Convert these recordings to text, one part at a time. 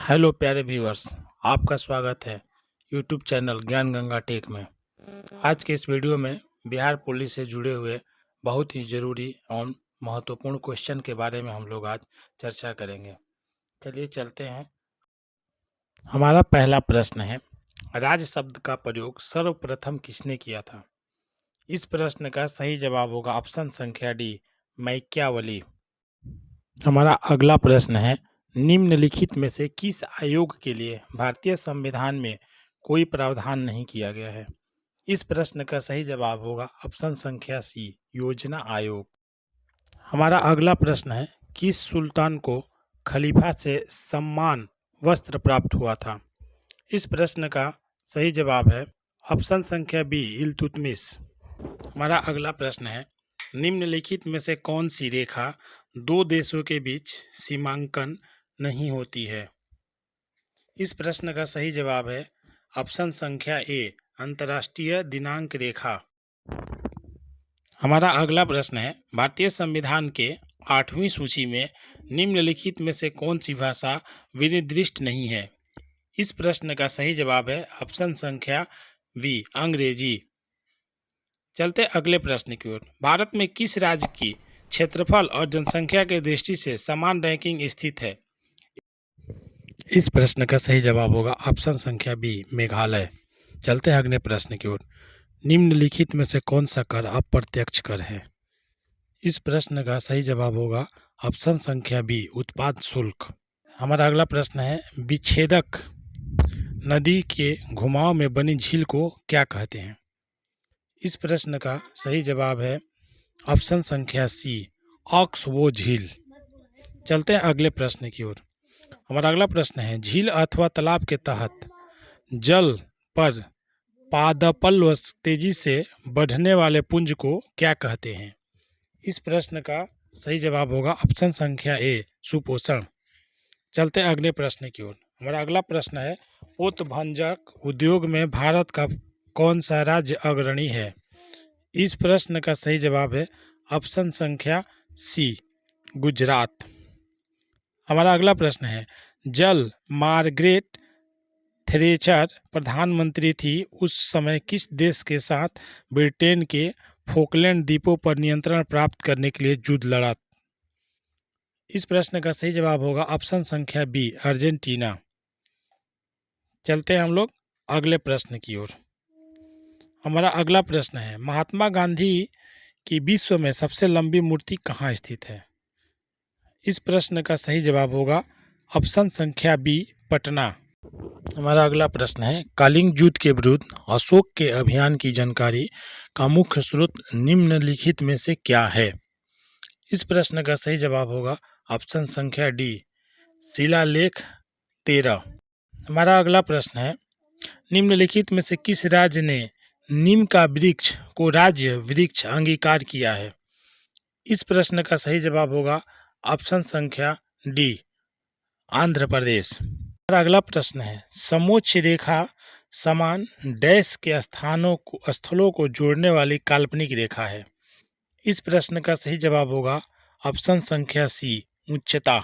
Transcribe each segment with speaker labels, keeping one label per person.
Speaker 1: Hello प्यारे viewers, आपका स्वागत है यूट्यूब चैनल ज्ञान गंगा टेक में। आज के इस वीडियो में बिहार पुलिस से जुड़े हुए बहुत ही ज़रूरी और महत्वपूर्ण क्वेश्चन के बारे में हम लोग आज चर्चा करेंगे। चलिए चलते हैं। हमारा पहला प्रश्न है, राज शब्द का प्रयोग सर्वप्रथम किसने किया था? इस प्रश्न का सही जवाब होगा ऑप्शन संख्या डी, मैकियावली। हमारा अगला प्रश्न है, निम्नलिखित में से किस आयोग के लिए भारतीय संविधान में कोई प्रावधान नहीं किया गया है? इस प्रश्न का सही जवाब होगा ऑप्शन संख्या सी, योजना आयोग। हमारा अगला प्रश्न है, किस सुल्तान को खलीफा से सम्मान वस्त्र प्राप्त हुआ था? इस प्रश्न का सही जवाब है ऑप्शन संख्या बी, इल्तुतमिश। हमारा अगला प्रश्न है, निम्नलिखित में से कौन सी रेखा दो देशों के बीच सीमांकन नहीं होती है? इस प्रश्न का सही जवाब है ऑप्शन संख्या ए, अंतर्राष्ट्रीय दिनांक रेखा। हमारा अगला प्रश्न है, भारतीय संविधान के 8वीं सूची में निम्नलिखित में से कौन सी भाषा विनिर्दिष्ट नहीं है? इस प्रश्न का सही जवाब है ऑप्शन संख्या बी, अंग्रेजी। चलते अगले प्रश्न की ओर। भारत में किस राज्य की क्षेत्रफल और जनसंख्या की दृष्टि से समान रैंकिंग स्थित है? इस प्रश्न का सही जवाब होगा ऑप्शन संख्या बी, मेघालय। चलते हैं अगले प्रश्न की ओर। निम्नलिखित में से कौन सा कर अप्रत्यक्ष कर है? इस प्रश्न का सही जवाब होगा ऑप्शन संख्या बी, उत्पाद शुल्क। हमारा अगला प्रश्न है, विच्छेदक नदी के घुमाव में बनी झील को क्या कहते हैं? इस प्रश्न का सही जवाब है ऑप्शन संख्या सी, ऑक्सबो झील। चलते हैं अगले प्रश्न की ओर। हमारा अगला प्रश्न है, झील अथवा तालाब के तहत जल पर पादपल्व तेजी से बढ़ने वाले पुंज को क्या कहते हैं? इस प्रश्न का सही जवाब होगा ऑप्शन संख्या ए, सुपोषण। चलते हैं अगले प्रश्न की ओर। हमारा अगला प्रश्न है, पोतभंजक उद्योग में भारत का कौन सा राज्य अग्रणी है? इस प्रश्न का सही जवाब है ऑप्शन संख्या सी, गुजरात। हमारा अगला प्रश्न है, जल मार्गरेट थैचर प्रधानमंत्री थी उस समय किस देश के साथ ब्रिटेन के फोकलैंड द्वीपों पर नियंत्रण प्राप्त करने के लिए युद्ध लड़ा? इस प्रश्न का सही जवाब होगा ऑप्शन संख्या बी, अर्जेंटीना। चलते हैं हम लोग अगले प्रश्न की ओर। हमारा अगला प्रश्न है, महात्मा गांधी की विश्व में सबसे लंबी मूर्ति कहाँ स्थित है? इस प्रश्न का सही जवाब होगा ऑप्शन संख्या बी, पटना। हमारा अगला प्रश्न है, कलिंग युद्ध के विरुद्ध अशोक के अभियान की जानकारी का मुख्य स्रोत निम्नलिखित में से क्या है? इस प्रश्न का सही जवाब होगा ऑप्शन संख्या डी, शिलालेख 13। हमारा अगला प्रश्न है, निम्नलिखित में से किस राज्य ने नीम का वृक्ष को राज्य वृक्ष अंगीकार किया है? इस प्रश्न का सही जवाब होगा ऑप्शन संख्या डी, आंध्र प्रदेश। हमारा अगला प्रश्न है, समोच्च रेखा समान डैश के स्थलों को जोड़ने वाली काल्पनिक रेखा है। इस प्रश्न का सही जवाब होगा ऑप्शन संख्या सी, उच्चता।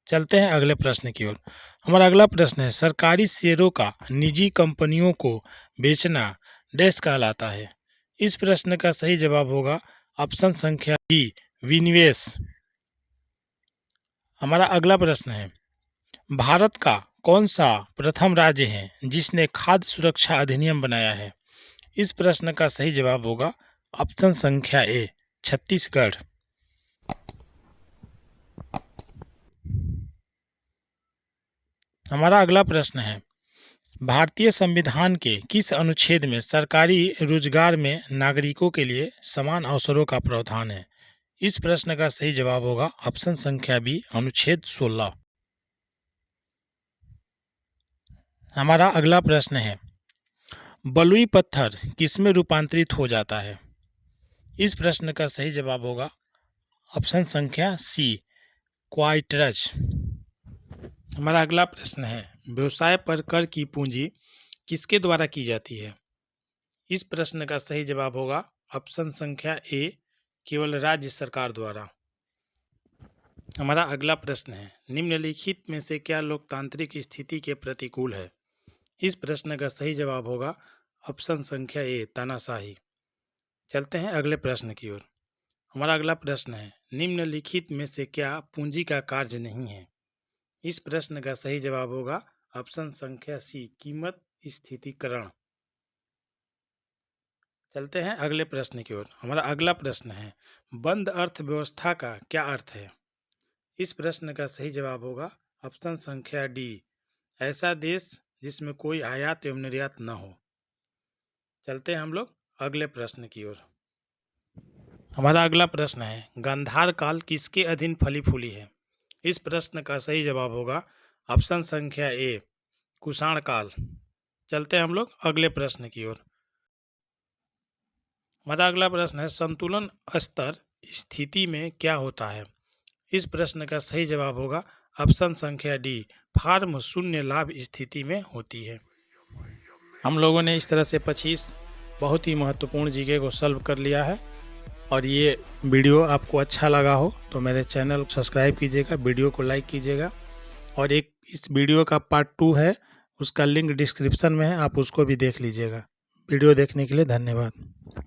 Speaker 1: चलते हैं अगले प्रश्न की ओर। हमारा अगला प्रश्न है, सरकारी शेयरों का निजी कंपनियों को बेचना डैश कहलाता है? इस प्रश्न का सही जवाब होगा ऑप्शन संख्या बी, विनिवेश। हमारा अगला प्रश्न है, भारत का कौन सा प्रथम राज्य है जिसने खाद्य सुरक्षा अधिनियम बनाया है? इस प्रश्न का सही जवाब होगा ऑप्शन संख्या ए, छत्तीसगढ़। हमारा अगला प्रश्न है, भारतीय संविधान के किस अनुच्छेद में सरकारी रोजगार में नागरिकों के लिए समान अवसरों का प्रावधान है? इस प्रश्न का सही जवाब होगा ऑप्शन संख्या बी, अनुच्छेद 16। हमारा अगला प्रश्न है, बलुई पत्थर किसमें रूपांतरित हो जाता है? इस प्रश्न का सही जवाब होगा ऑप्शन संख्या सी, क्वार्ट्ज। हमारा अगला प्रश्न है, व्यवसाय पर कर की पूंजी किसके द्वारा की जाती है? इस प्रश्न का सही जवाब होगा ऑप्शन संख्या ए, केवल राज्य सरकार द्वारा। हमारा अगला प्रश्न है, निम्नलिखित में से क्या लोकतांत्रिक स्थिति के प्रतिकूल है? इस प्रश्न का सही जवाब होगा ऑप्शन संख्या ए, तानाशाही। चलते हैं अगले प्रश्न की ओर। हमारा अगला प्रश्न है, निम्नलिखित में से क्या पूंजी का कार्य नहीं है? इस प्रश्न का सही जवाब होगा ऑप्शन संख्या सी, कीमत स्थितीकरण। चलते हैं अगले प्रश्न की ओर। हमारा अगला प्रश्न है, बंद अर्थव्यवस्था का क्या अर्थ है? इस प्रश्न का सही जवाब होगा ऑप्शन संख्या डी, ऐसा देश जिसमें कोई आयात एवं निर्यात न हो। चलते हैं हम लोग अगले प्रश्न की ओर। हमारा अगला प्रश्न है, गांधार काल किसके अधीन फली फूली है? इस प्रश्न का सही जवाब होगा ऑप्शन संख्या ए, कुषाण काल। चलते हैं हम लोग अगले प्रश्न की ओर। हमारा अगला प्रश्न है, संतुलन स्तर स्थिति में क्या होता है? इस प्रश्न का सही जवाब होगा ऑप्शन संख्या डी, फार्म शून्य लाभ स्थिति में होती है। हम लोगों ने इस तरह से 25 बहुत ही महत्वपूर्ण जीके को सॉल्व कर लिया है। और ये वीडियो आपको अच्छा लगा हो तो मेरे चैनल को सब्सक्राइब कीजिएगा, वीडियो को लाइक कीजिएगा। और एक इस वीडियो का पार्ट 2 है, उसका लिंक डिस्क्रिप्शन में है, आप उसको भी देख लीजिएगा। वीडियो देखने के लिए धन्यवाद।